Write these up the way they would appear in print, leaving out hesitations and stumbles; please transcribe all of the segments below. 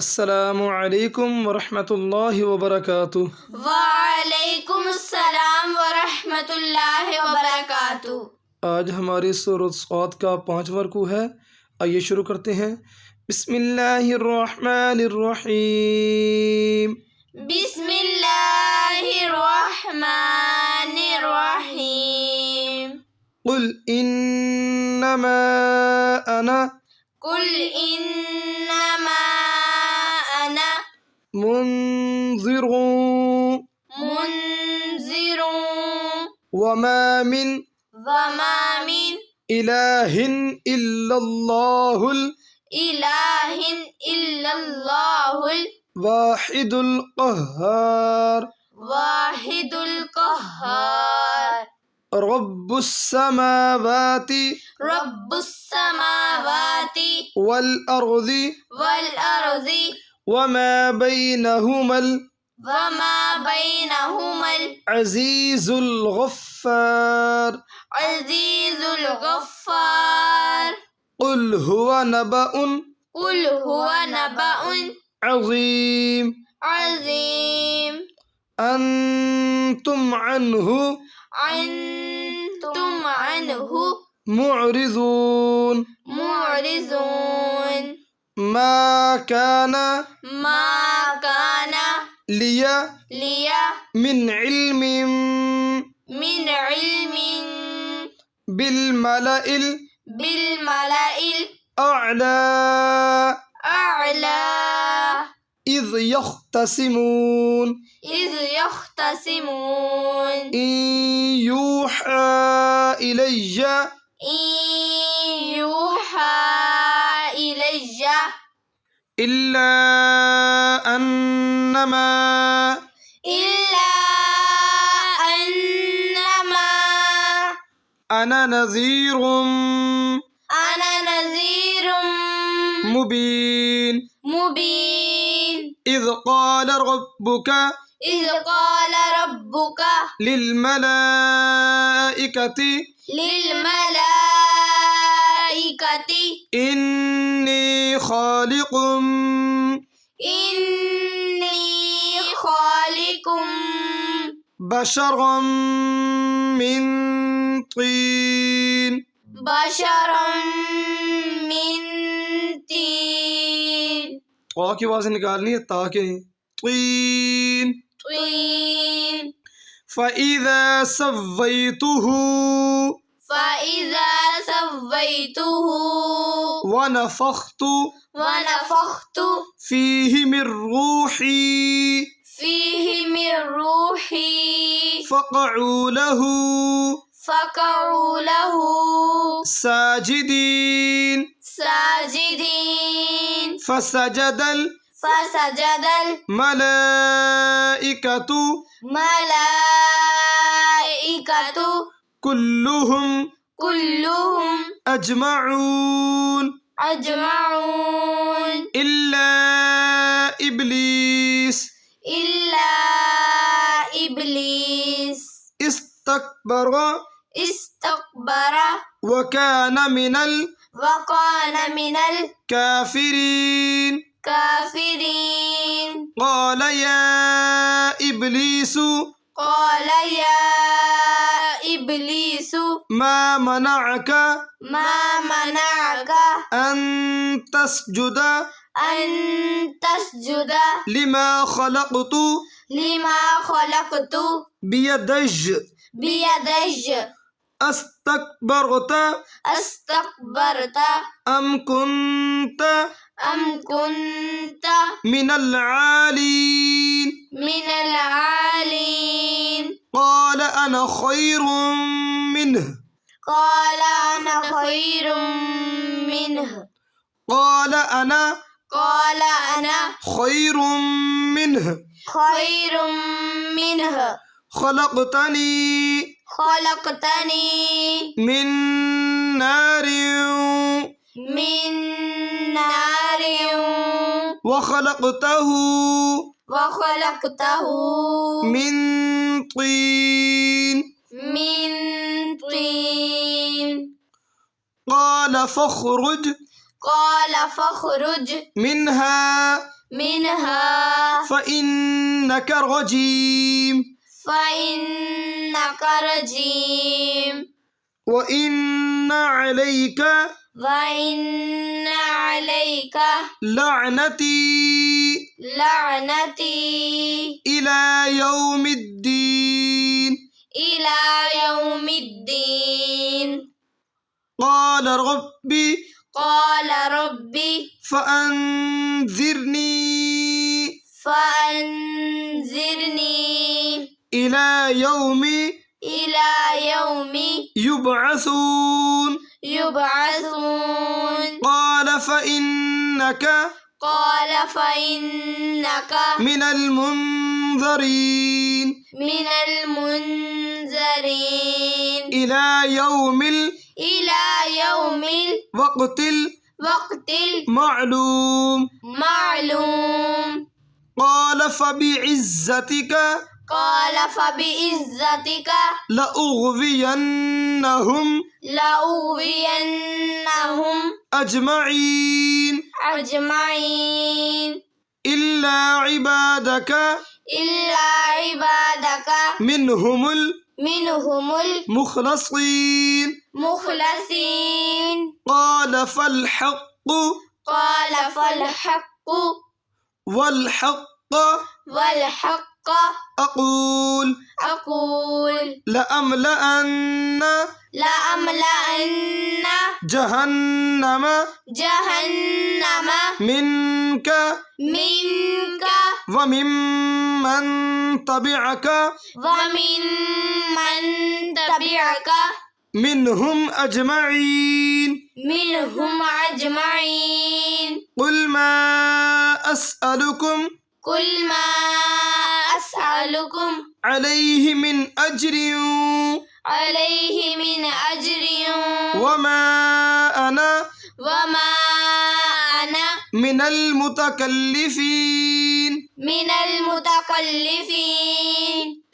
अस्सलामु अलैकुम वरहमतुल्लाहि वबरकातुह। वालेकुम अस्सलाम व रहमतुल्लाहि व बरकातुह। आज हमारी सूरत सौद का 5वां रुकू है। आइए शुरू करते हैं। बिस्मिल्लाहिर्रहमानिर्रहीम। बिस्मिल्लाहिर्रहमानिर्रहीम। कुल इन्नमा अना कुल इन्नमा अना मुन्ज़िरुन मुन्ज़िरुन वमा मिन वमा मिन इलाहिन इल्लल्लाहुल इलाहिन इल्लल्लाहुल वाहिदुल क़ह्हार वाहिदुल क़ह्हार। रब्बुस समावाति रब्बुस समावाति वल अर्ज़ि वल अर्ज़ि वमा बैनहुमल वमा बैनहुमल अज़ीज़ुल गफ़्फ़ार। अज़ीज़ुल गफ़्फ़ार। कुल हुवा नबउन कुल हुवा नबउन अज़ीम अज़ीम अंतुम अन्हु अंतुम अन्हु मुअरिज़ून। मुअरिज़ून। मा काना मा काना लिया लिया मिन इल्मिन मिन इल्मिन बिल मलाइल बिल मलाइल अअला अअला इज़ यख्तसिमून। इज़ यख्तसिमून। इन यूहा इलैया यूहा इलैया इल्ला अन्नमा इल्ला अन्नमा अना नज़ीरुम अना नज़ीरुम मुबीन। मुबीन। इज़ क़ाल रब्बुका इज़ क़ाल रब्बुका लिल्मलाइकति लिल्मलाइकति इन्नी ख़ालिक़ुम इन्नी ख़ालिक़ुम बशरम मिन तीन। बशरम मिन तीन। ता की आवाज़ निकालनी है, ता के तीन। तीन। फ़इज़ा सव्वैतुहु फ़इज़ा सव्वैतुहु वनफ़ख्तु वनफ़ख्तु फ़ीहि मिन रूही फ़ीहि मिन रूही फ़क़अू लहू फ़क़अू लहू साजिदीन। साजिदीन। फसजदल फसजदल मलाइकतु मलाइकतु कुल्लुहुम कुल्लुहुम अजमऊन अजमऊन इल्ला इब्लीस इल्ला इब्लीस इस्तकबर इस्तकबर वकान मिनल वकान मिनल काफिरीन। काफिरीन। क़ाल या इब्लीसु क़ाल या इब्लीसु मा मनअका मा मनअक अन तस्जुद अन तस्जुद लिमा खलक़तु लिमा खलक़तु बियदय बियदय अस्तकबरत अस्तकबरत अम कुन्त मिनल आलीन। मिनल आलीन। क़ाल अना खैरुम मिन्ह क़ाल अना खैरुम मिन्ह क़ाल अना खैरुम मिन्ह खैरुम मिन्ह खलक़तनी खलक़तनी मिन नारिन मिन नारिन व खलक़तहु मिन तीन। मिन तीन। क़ाल फ़ख़्रुज क़ाल फ़ख़्रुज मिन्हा منها فإنك رجيم فإنك رجيم وإن عليك وإن عليك لعنتي لعنتي إلى يوم الدين. إلى يوم الدين. قال ربي قال ربي فأنذرني فأنذرني إلى يوم يبعثون. يبعثون. قال فإنك من المنذرين إلى يوم الوقت المعلوم. قال فبعزتك لأغوينهم أجمعين إلا عبادك منهم المخلصين. قال فالحق والحق أقول لأملأن جهنم منك وممن تبعك منهم أجمعين. قل ما أسألكم عليه من أجر وما أنا من المتكلفين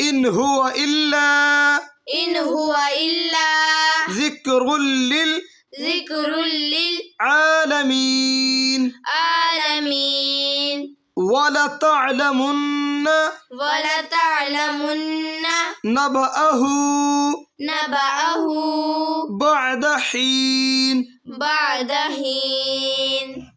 إن هو إلا ذكر للعالمين. ولتعلمن نبأه بعد حين.